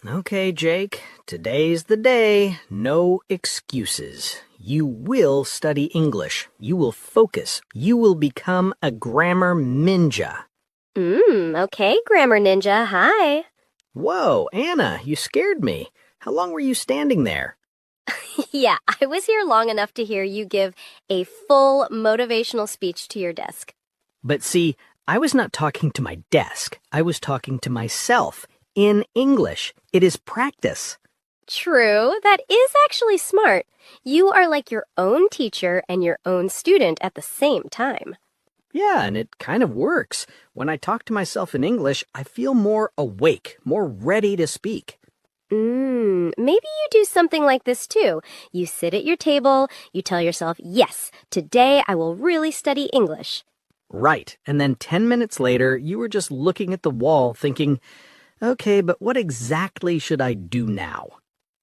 Okay, Jake, today's the day. No excuses. You will study English. You will focus. You will become a grammar ninja. Okay, Grammar Ninja, hi. Whoa, Anna, you scared me. How long were you standing there? Yeah, I was here long enough to hear you give a full motivational speech to your desk. But see, I was not talking to my desk. I was talking to myself in English. It is practice. True, that is actually smart. You are like your own teacher and your own student at the same time. Yeah, and it kind of works. When I talk to myself in English, I feel more awake, more ready to speak. Maybe you do something like this too. You sit at your table, you tell yourself, yes, today I will really study English. Right, and then 10 minutes later, you were just looking at the wall thinking, okay, but what exactly should I do now?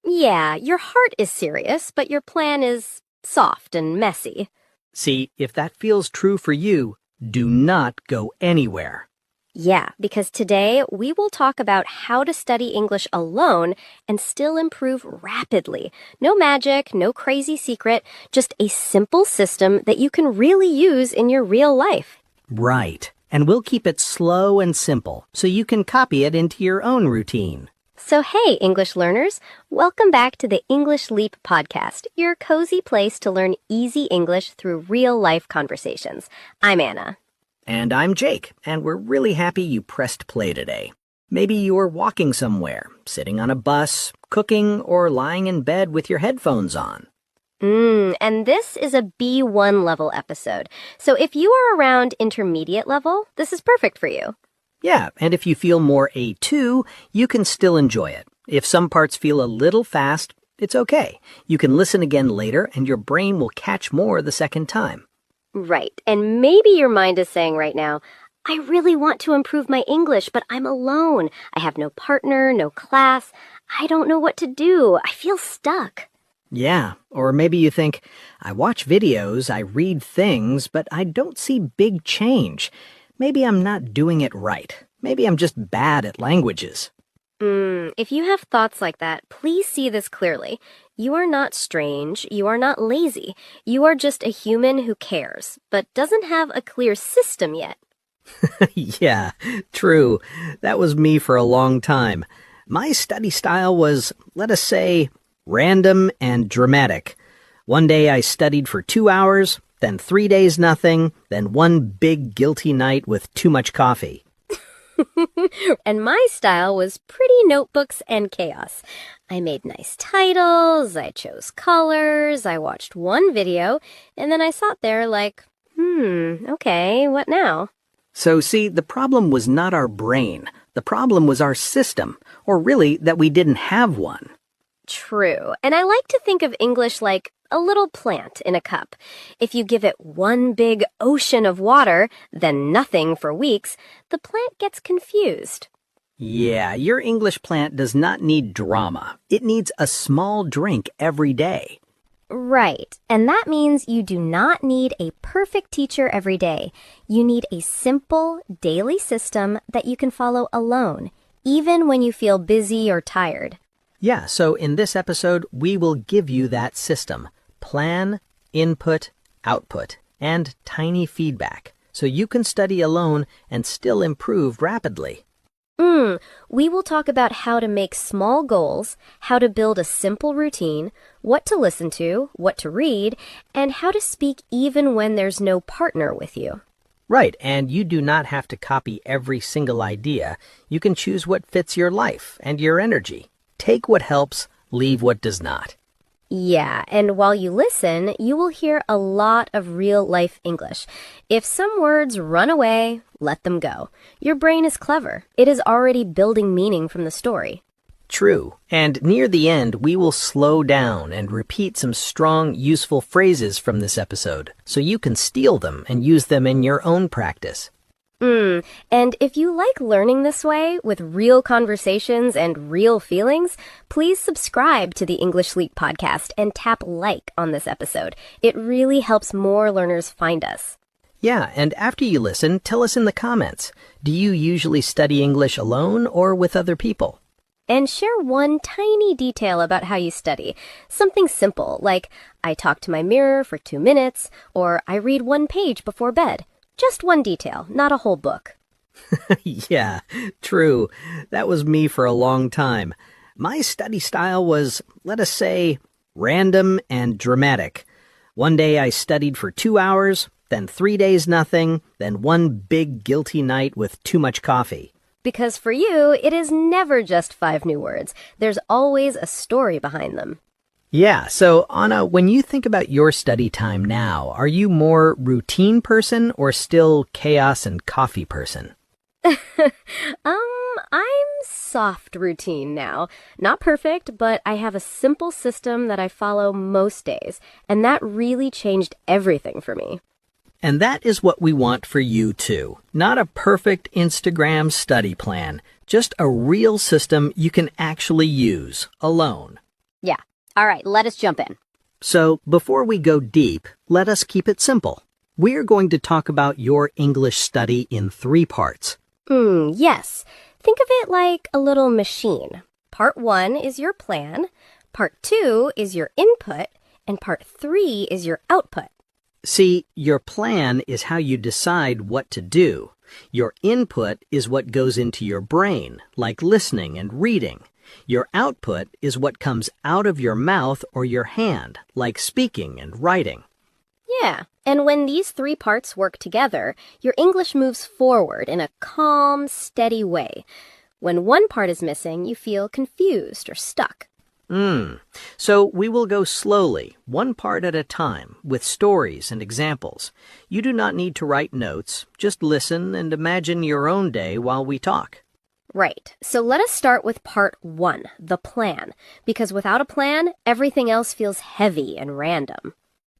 Yeah, your heart is serious, but your plan is soft and messy. See, if that feels true for you, do not go anywhere. Yeah, because today we will talk about how to study English alone and still improve rapidly. No magic, no crazy secret, just a simple system that you can really use in your real life. Right, and we'll keep it slow and simple so you can copy it into your own routine. So hey, English learners, welcome back to the English Leap podcast, your cozy place to learn easy English through real-life conversations. I'm Anna. And I'm Jake, and we're really happy you pressed play today. Maybe you're walking somewhere, sitting on a bus, cooking, or lying in bed with your headphones on. And this is a B1 level episode. So if you are around intermediate level, this is perfect for you. Yeah, and if you feel more A2, you can still enjoy it. If some parts feel a little fast, it's okay. You can listen again later, and your brain will catch more the second time. Right, and maybe your mind is saying right now, I really want to improve my English, but I'm alone. I have no partner, no class. I don't know what to do. I feel stuck. Yeah, or maybe you think, I watch videos, I read things, but I don't see big change. Maybe I'm not doing it right. Maybe I'm just bad at languages. If you have thoughts like that, please see this clearly. You are not strange. You are not lazy. You are just a human who cares, but doesn't have a clear system yet. Yeah, true. That was me for a long time. My study style was, let us say, random and dramatic. One day I studied for 2 hours, then 3 days nothing, then one big guilty night with too much coffee. And my style was pretty notebooks and chaos. I made nice titles, I chose colors, I watched one video, and then I sat there like, okay, what now? So see, the problem was not our brain. The problem was our system, or really that we didn't have one. True, and I like to think of English like a little plant in a cup. If you give it one big ocean of water, then nothing for weeks, the plant gets confused. Yeah, your English plant does not need drama. It needs a small drink every day. Right, and that means you do not need a perfect teacher every day. You need a simple, daily system that you can follow alone, even when you feel busy or tired. Yeah, so in this episode, we will give you that system. Plan, input, output, and tiny feedback, so you can study alone and still improve rapidly. We will talk about how to make small goals, how to build a simple routine, what to listen to, what to read, and how to speak even when there's no partner with you. Right, and you do not have to copy every single idea. You can choose what fits your life and your energy. Take what helps, leave what does not. Yeah, and while you listen, you will hear a lot of real-life English. If some words run away, let them go. Your brain is clever. It is already building meaning from the story. True, and near the end, we will slow down and repeat some strong, useful phrases from this episode, so you can steal them and use them in your own practice. And if you like learning this way, with real conversations and real feelings, please subscribe to the English Leap podcast and tap like on this episode. It really helps more learners find us. Yeah, and after you listen, tell us in the comments. Do you usually study English alone or with other people? And share one tiny detail about how you study. Something simple, like I talk to my mirror for 2 minutes, or I read 1 page before bed. Just one detail, not a whole book. Yeah, true. That was me for a long time. My study style was, let us say, random and dramatic. One day I studied for 2 hours, then 3 days nothing, then one big guilty night with too much coffee. Because for you, it is never just 5 new words. There's always a story behind them. Yeah, so Anna, when you think about your study time now, are you more routine person or still chaos and coffee person? I'm soft routine now. Not perfect, but I have a simple system that I follow most days, and that really changed everything for me. And that is what we want for you too. Not a perfect Instagram study plan, just a real system you can actually use alone. Yeah. All right, let us jump in. So, before we go deep, let us keep it simple. We're going to talk about your English study in 3 parts. Yes. Think of it like a little machine. Part 1 is your plan, Part 2 is your input, and Part 3 is your output. See, your plan is how you decide what to do. Your input is what goes into your brain, like listening and reading. Your output is what comes out of your mouth or your hand, like speaking and writing. Yeah, and when these 3 parts work together, your English moves forward in a calm, steady way. When one part is missing, you feel confused or stuck. So we will go slowly, one part at a time, with stories and examples. You do not need to write notes, just listen and imagine your own day while we talk. Right, so let us start with part 1, the plan, because without a plan, everything else feels heavy and random.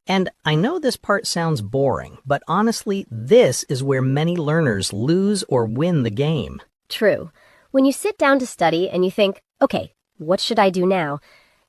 And I know this part sounds boring, but honestly, this is where many learners lose or win the game. True. When you sit down to study and you think, okay, what should I do now?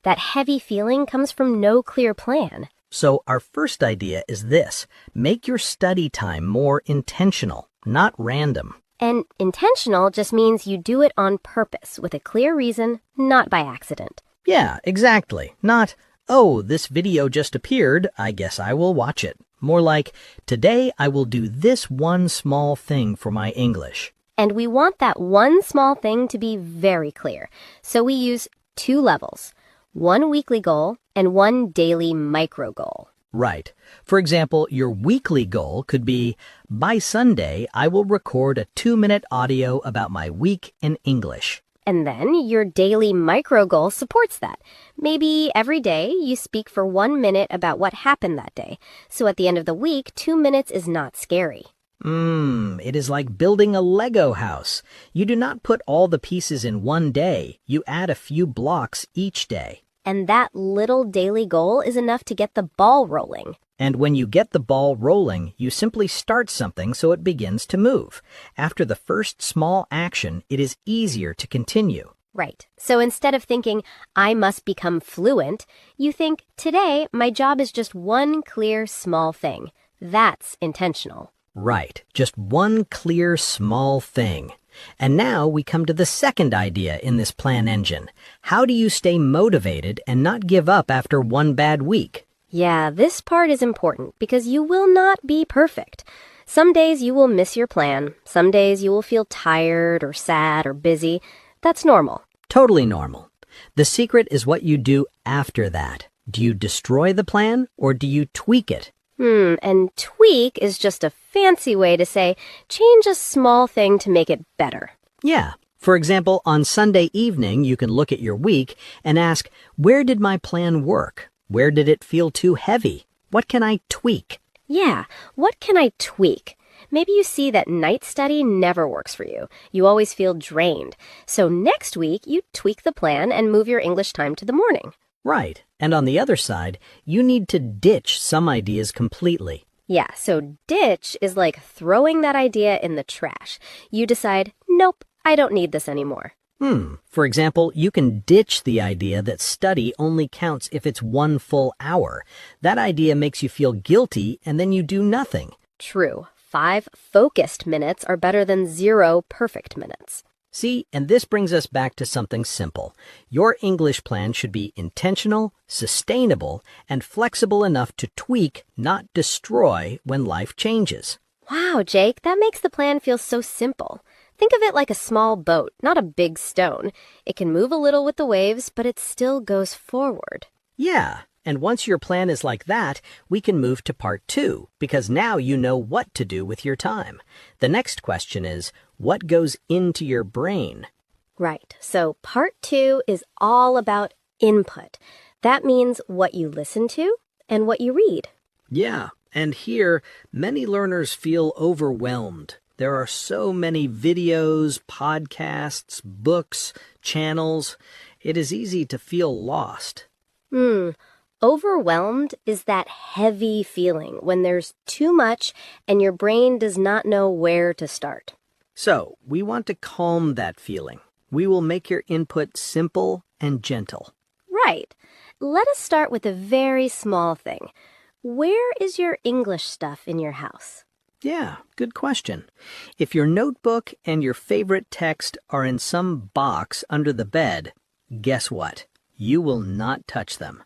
That heavy feeling comes from no clear plan. So our first idea is this: make your study time more intentional, not random. And intentional just means you do it on purpose with a clear reason, not by accident. Yeah, exactly. Not, oh, this video just appeared, I guess I will watch it. More like, today I will do this one small thing for my English. And we want that one small thing to be very clear. So we use 2 levels, 1 weekly goal and 1 daily micro goal. Right. For example, your weekly goal could be, by Sunday, I will record a 2-minute audio about my week in English. And then your daily micro goal supports that. Maybe every day you speak for 1 minute about what happened that day. So at the end of the week, 2 minutes is not scary. It is like building a Lego house. You do not put all the pieces in one day. You add a few blocks each day. And that little daily goal is enough to get the ball rolling. And when you get the ball rolling, you simply start something so it begins to move. After the first small action, it is easier to continue. Right. So instead of thinking, I must become fluent, you think, today my job is just one clear small thing. That's intentional. Right. Just one clear small thing. And now we come to the second idea in this plan engine. How do you stay motivated and not give up after one bad week? Yeah, this part is important because you will not be perfect. Some days you will miss your plan. Some days you will feel tired or sad or busy. That's normal. Totally normal. The secret is what you do after that. Do you destroy the plan or do you tweak it? And tweak is just a fancy way to say change a small thing to make it better. Yeah. For example, on Sunday evening, you can look at your week and ask, where did my plan work? Where did it feel too heavy? What can I tweak? Yeah, what can I tweak? Maybe you see that night study never works for you. You always feel drained. So next week, you tweak the plan and move your English time to the morning. Right. And on the other side, you need to ditch some ideas completely. Yeah, so ditch is like throwing that idea in the trash. You decide, nope, I don't need this anymore. For example, you can ditch the idea that study only counts if it's 1 full hour. That idea makes you feel guilty, and then you do nothing. True. 5 focused minutes are better than 0 perfect minutes. See, and this brings us back to something simple. Your English plan should be intentional, sustainable, and flexible enough to tweak, not destroy, when life changes. Wow, Jake, that makes the plan feel so simple. Think of it like a small boat, not a big stone. It can move a little with the waves, but it still goes forward. Yeah, and once your plan is like that, we can move to part 2, because now you know what to do with your time. The next question is, what goes into your brain? Right, so part 2 is all about input. That means what you listen to and what you read. Yeah, and here, many learners feel overwhelmed. There are so many videos, podcasts, books, channels. It is easy to feel lost. Overwhelmed is that heavy feeling when there's too much and your brain does not know where to start. So, we want to calm that feeling. We will make your input simple and gentle. Right. Let us start with a very small thing. Where is your English stuff in your house? Yeah, good question. If your notebook and your favorite text are in some box under the bed, guess what? You will not touch them.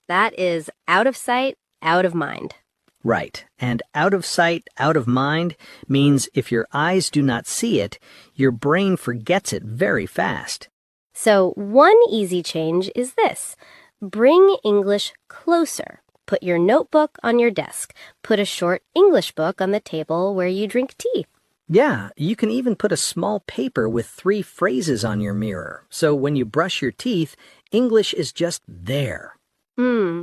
That is out of sight, out of mind. Right, and out of sight, out of mind means if your eyes do not see it, your brain forgets it very fast. So one easy change is this. Bring English closer. Put your notebook on your desk. Put a short English book on the table where you drink tea. Yeah, you can even put a small paper with 3 phrases on your mirror, so when you brush your teeth, English is just there.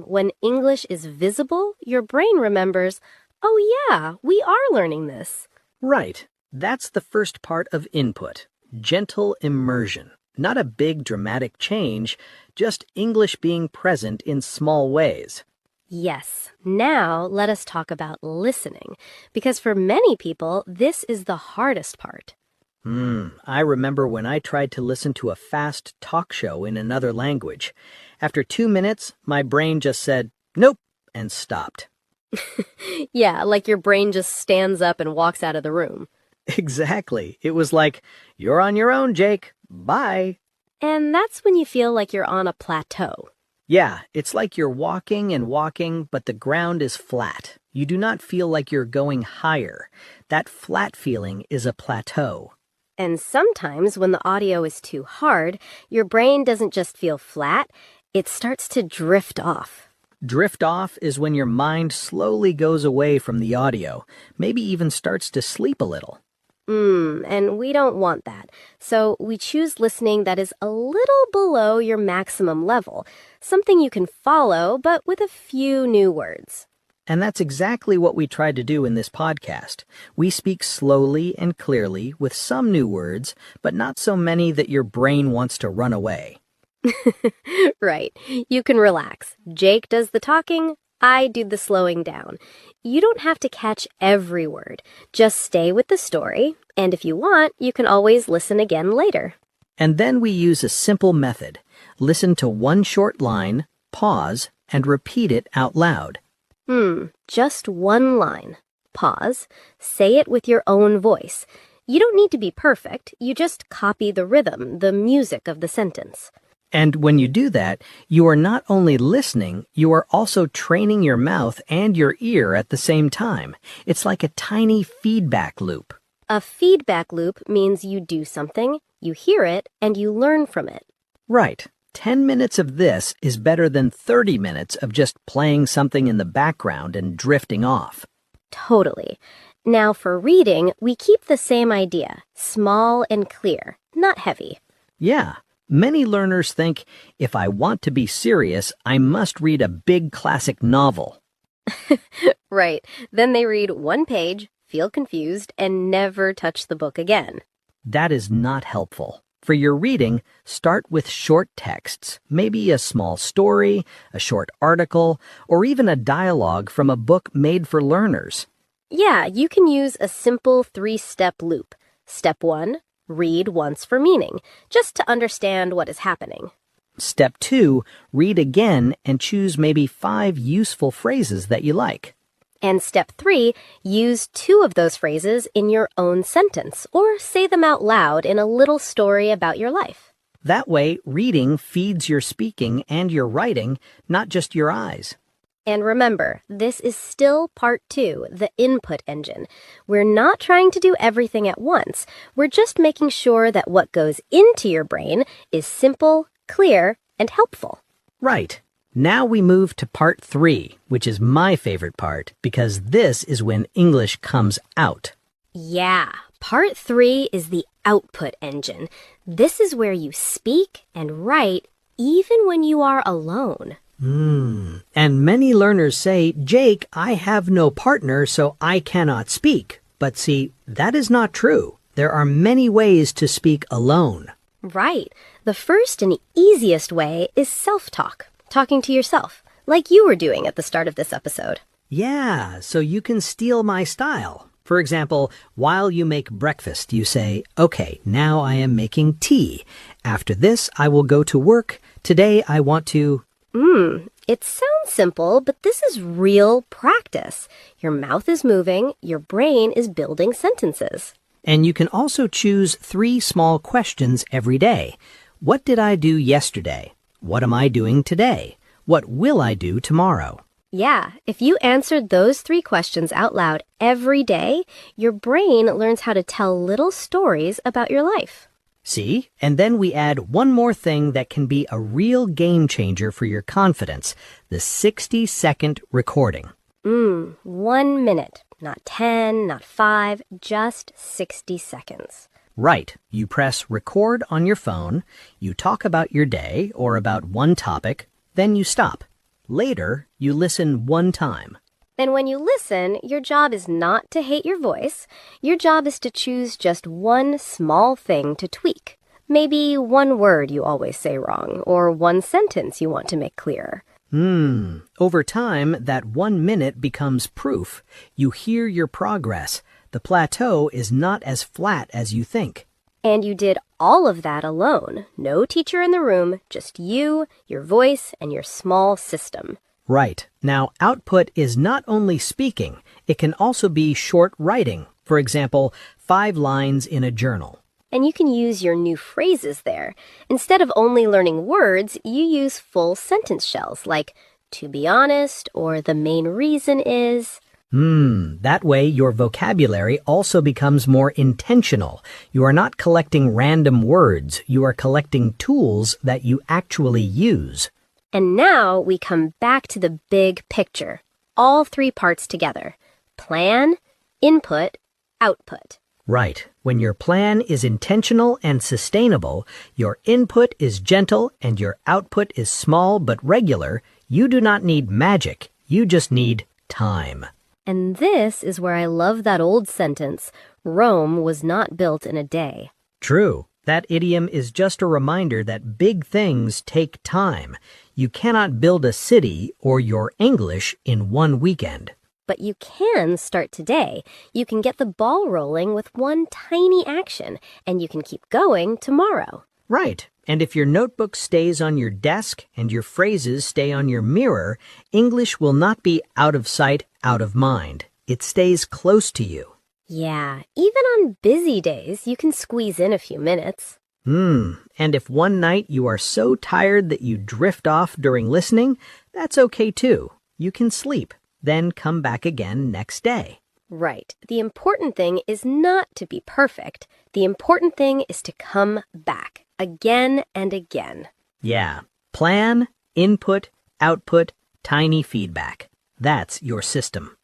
When English is visible, your brain remembers, oh yeah, we are learning this. Right. That's the first part of input. Gentle immersion. Not a big dramatic change, just English being present in small ways. Yes. Now let us talk about listening, because for many people, this is the hardest part. I remember when I tried to listen to a fast talk show in another language. After 2 minutes, my brain just said, nope, and stopped. Yeah, like your brain just stands up and walks out of the room. Exactly. It was like, you're on your own, Jake. Bye. And that's when you feel like you're on a plateau. Yeah, it's like you're walking and walking, but the ground is flat. You do not feel like you're going higher. That flat feeling is a plateau. And sometimes when the audio is too hard, your brain doesn't just feel flat, it starts to drift off. Drift off is when your mind slowly goes away from the audio, maybe even starts to sleep a little. And we don't want that. So we choose listening that is a little below your maximum level, something you can follow, but with a few new words. And that's exactly what we tried to do in this podcast. We speak slowly and clearly with some new words, but not so many that your brain wants to run away. Right. You can relax. Jake does the talking, I do the slowing down. You don't have to catch every word. Just stay with the story, and if you want, you can always listen again later. And then we use a simple method. Listen to one short line, pause, and repeat it out loud. Just one line. Pause. Say it with your own voice. You don't need to be perfect. You just copy the rhythm, the music of the sentence. And when you do that, you are not only listening, you are also training your mouth and your ear at the same time. It's like a tiny feedback loop. A feedback loop means you do something, you hear it, and you learn from it. Right. 10 minutes of this is better than 30 minutes of just playing something in the background and drifting off. Totally. Now for reading, we keep the same idea, small and clear, not heavy. Yeah. Many learners think, if I want to be serious, I must read a big classic novel. Right. Then they read one page, feel confused, and never touch the book again. That is not helpful. For your reading, start with short texts, maybe a small story, a short article, or even a dialogue from a book made for learners. Yeah, you can use a simple 3-step loop. Step 1, read once for meaning, just to understand what is happening. Step 2, read again and choose maybe 5 useful phrases that you like. And step 3, use 2 of those phrases in your own sentence or say them out loud in a little story about your life. That way, reading feeds your speaking and your writing, not just your eyes. And remember, this is still part 2, the input engine. We're not trying to do everything at once. We're just making sure that what goes into your brain is simple, clear, and helpful. Right. Now we move to part 3, which is my favorite part, because this is when English comes out. Yeah, part 3 is the output engine. This is where you speak and write even when you are alone. And many learners say, Jake, I have no partner, so I cannot speak. But see, that is not true. There are many ways to speak alone. Right. The first and easiest way is self-talk, talking to yourself, like you were doing at the start of this episode. Yeah, so you can steal my style. For example, while you make breakfast, you say, okay, now I am making tea. After this, I will go to work. Today, I want to... It sounds simple, but this is real practice. Your mouth is moving, your brain is building sentences. And you can also choose 3 small questions every day. What did I do yesterday? What am I doing today? What will I do tomorrow? Yeah, if you answered those 3 questions out loud every day, your brain learns how to tell little stories about your life. See? And then we add one more thing that can be a real game changer for your confidence, the 60-second recording. 1 minute, not 10, not 5, just 60 seconds. Right. You press record on your phone, you talk about your day or about one topic, then you stop. Later, you listen one time. Then when you listen, your job is not to hate your voice. Your job is to choose just one small thing to tweak. Maybe one word you always say wrong, or one sentence you want to make clearer. Over time, that 1 minute becomes proof. You hear your progress. The plateau is not as flat as you think. And you did all of that alone. No teacher in the room, just you, your voice, and your small system. Right. Now, output is not only speaking, it can also be short writing. For example, 5 lines in a journal. And you can use your new phrases there. Instead of only learning words, you use full sentence shells like, to be honest, or the main reason is. That way your vocabulary also becomes more intentional. You are not collecting random words. You are collecting tools that you actually use. And now we come back to the big picture. All 3 parts together. Plan, input, output. Right. When your plan is intentional and sustainable, your input is gentle, and your output is small but regular, you do not need magic. You just need time. And this is where I love that old sentence, Rome was not built in a day. True. That idiom is just a reminder that big things take time. You cannot build a city or your English in one weekend. But you can start today. You can get the ball rolling with one tiny action, and you can keep going tomorrow. Right. And if your notebook stays on your desk and your phrases stay on your mirror, English will not be out of sight, out of mind. It stays close to you. Yeah, even on busy days, you can squeeze in a few minutes. And if one night you are so tired that you drift off during listening, that's okay too. You can sleep, then come back again next day. Right. The important thing is not to be perfect. The important thing is to come back again and again. Yeah. Plan, input, output, tiny feedback. That's your system.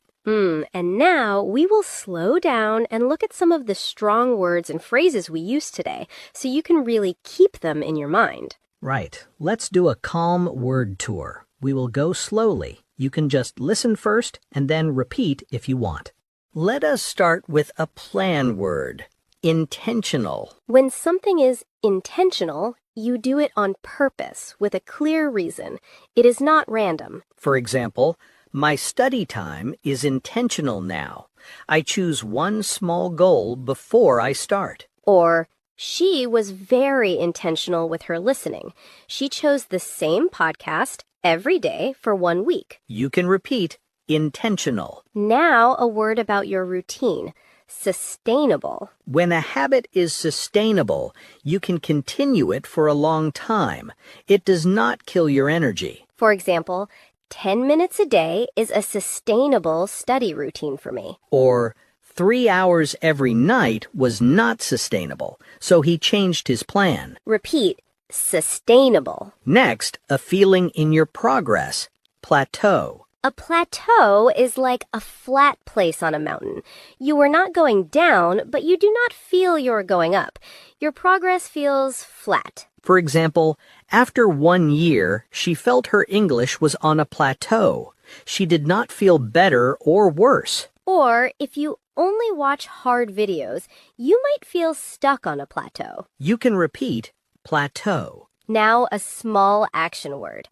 And now we will slow down and look at some of the strong words and phrases we used today so you can really keep them in your mind. Right. Let's do a calm word tour. We will go slowly. You can just listen first and then repeat if you want. Let us start with a plan word. Intentional. When something is intentional, you do it on purpose with a clear reason. It is not random. For example, my study time is intentional now. I choose one small goal before I start. Or, she was very intentional with her listening. She chose the same podcast every day for 1 week. You can repeat, intentional. Now a word about your routine. Sustainable. When a habit is sustainable, you can continue it for a long time. It does not kill your energy. For example, 10 minutes a day is a sustainable study routine for me. Or 3 hours every night was not sustainable, so he changed his plan. Repeat, sustainable. Next, a feeling in your progress, plateau. A plateau is like a flat place on a mountain. You are not going down, but you do not feel you're going up. Your progress feels flat. For example, after 1 year, she felt her English was on a plateau. She did not feel better or worse. Or if you only watch hard videos, you might feel stuck on a plateau. You can repeat plateau. Now a small action word.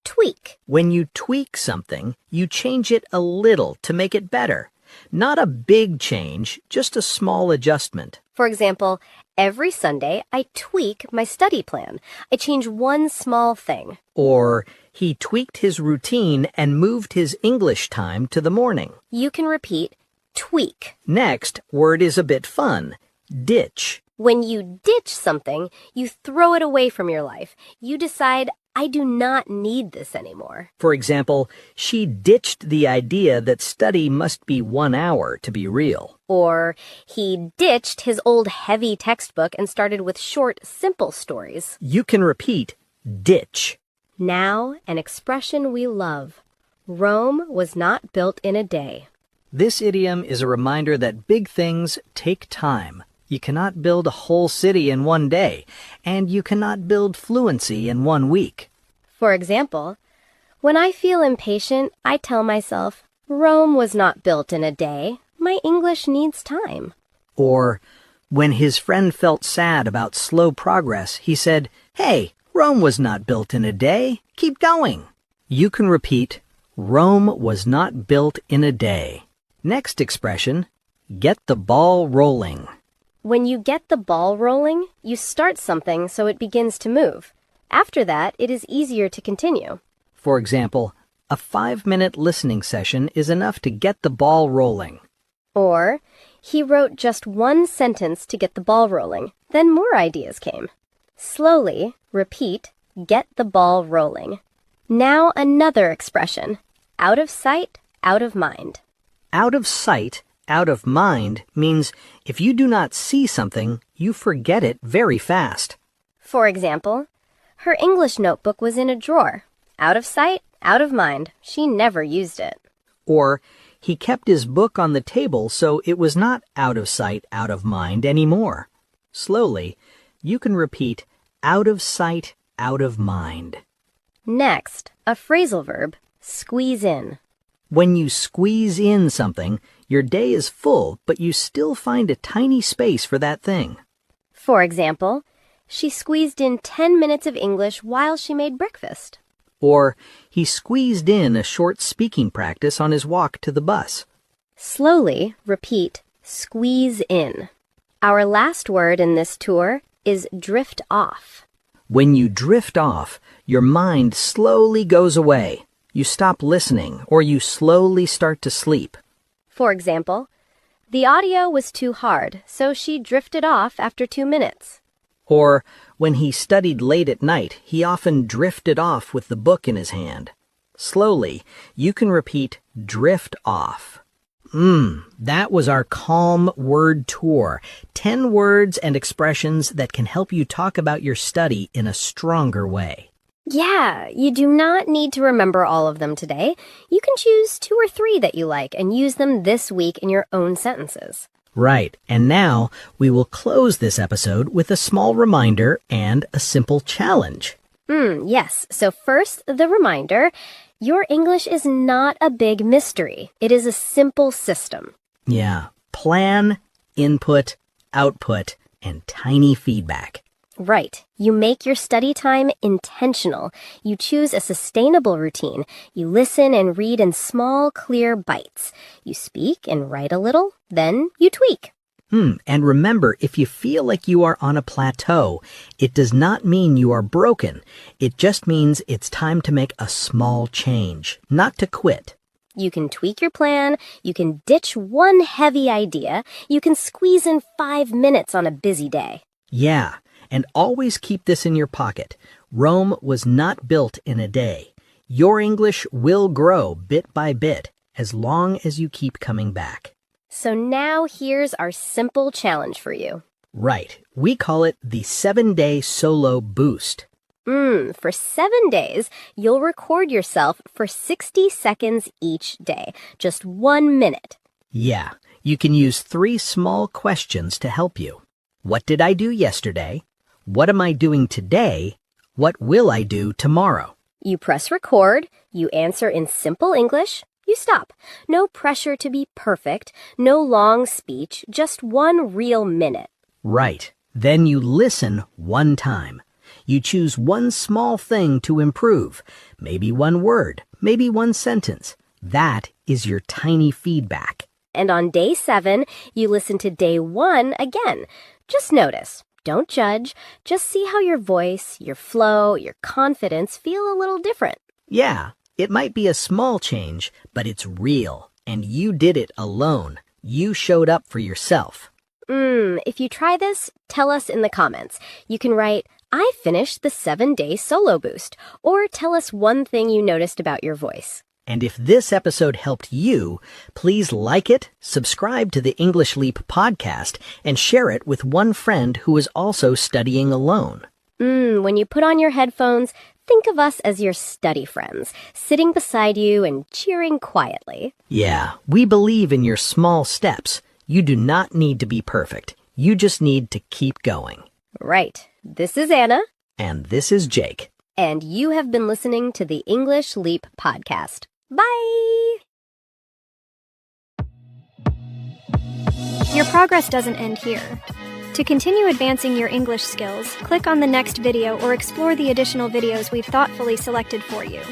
Tweak. When you tweak something, you change it a little to make it better. Not a big change, just a small adjustment. For example, every Sunday I tweak my study plan. I change one small thing. Or he tweaked his routine and moved his English time to the morning. You can repeat tweak. Next word is a bit fun. Ditch. When you ditch something, you throw it away from your life. You decide, I do not need this anymore. For example, she ditched the idea that study must be 1 hour to be real. Or he ditched his old heavy textbook and started with short, simple stories. You can repeat ditch. Now, an expression we love. Rome was not built in a day. This idiom is a reminder that big things take time. You cannot build a whole city in 1 day, and you cannot build fluency in 1 week. For example, when I feel impatient, I tell myself, Rome was not built in a day. My English needs time. Or, when his friend felt sad about slow progress, he said, Hey, Rome was not built in a day. Keep going. You can repeat, Rome was not built in a day. Next expression, get the ball rolling. When you get the ball rolling, you start something so it begins to move. After that, it is easier to continue. For example, a 5-minute listening session is enough to get the ball rolling. Or, he wrote just 1 sentence to get the ball rolling. Then more ideas came. Slowly, repeat, get the ball rolling. Now another expression. Out of sight, out of mind. Out of sight, out of mind means if you do not see something, you forget it very fast. For example, her English notebook was in a drawer. Out of sight, out of mind. She never used it. Or, he kept his book on the table so it was not out of sight, out of mind anymore. Slowly, you can repeat out of sight, out of mind. Next, a phrasal verb, squeeze in. When you squeeze in something, your day is full, but you still find a tiny space for that thing. For example, she squeezed in 10 minutes of English while she made breakfast. Or, he squeezed in a short speaking practice on his walk to the bus. Slowly, repeat, squeeze in. Our last word in this tour is drift off. When you drift off, your mind slowly goes away. You stop listening, or you slowly start to sleep. For example, the audio was too hard, so she drifted off after 2 minutes. Or, when he studied late at night, he often drifted off with the book in his hand. Slowly, you can repeat drift off. That was our calm word tour. 10 words and expressions that can help you talk about your study in a stronger way. Yeah, you do not need to remember all of them today. You can choose 2 or 3 that you like and use them this week in your own sentences. Right, and now we will close this episode with a small reminder and a simple challenge. Yes, so first, the reminder, your English is not a big mystery. It is a simple system. Yeah, plan, input, output, and tiny feedback. Right. You make your study time intentional. You choose a sustainable routine. You listen and read in small, clear bites. You speak and write a little, then you tweak. And remember, if you feel like you are on a plateau, it does not mean you are broken. It just means it's time to make a small change, not to quit. You can tweak your plan, you can ditch one heavy idea, you can squeeze in 5 minutes on a busy day. Yeah, and always keep this in your pocket. Rome was not built in a day. Your English will grow bit by bit as long as you keep coming back. So now here's our simple challenge for you. Right. We call it the 7-day solo boost. For 7 days, you'll record yourself for 60 seconds each day, just 1 minute. Yeah, you can use 3 small questions to help you. What did I do yesterday? What am I doing today? What will I do tomorrow? You press record, you answer in simple English, you stop. No pressure to be perfect, no long speech, just 1 real minute. Right. Then you listen 1 time. You choose 1 small thing to improve. Maybe 1 word, maybe 1 sentence. That is your tiny feedback. And on day 7, you listen to day 1 again. Just notice. Don't judge. Just see how your voice, your flow, your confidence feel a little different. Yeah, it might be a small change, but it's real. And you did it alone. You showed up for yourself. If you try this, tell us in the comments. You can write, I finished the 7-day solo boost, or tell us one thing you noticed about your voice. And if this episode helped you, please like it, subscribe to the English Leap podcast, and share it with one friend who is also studying alone. When you put on your headphones, think of us as your study friends, sitting beside you and cheering quietly. Yeah, we believe in your small steps. You do not need to be perfect. You just need to keep going. Right. This is Anna. And this is Jake. And you have been listening to the English Leap podcast. Bye! Your progress doesn't end here. To continue advancing your English skills, click on the next video or explore the additional videos we've thoughtfully selected for you.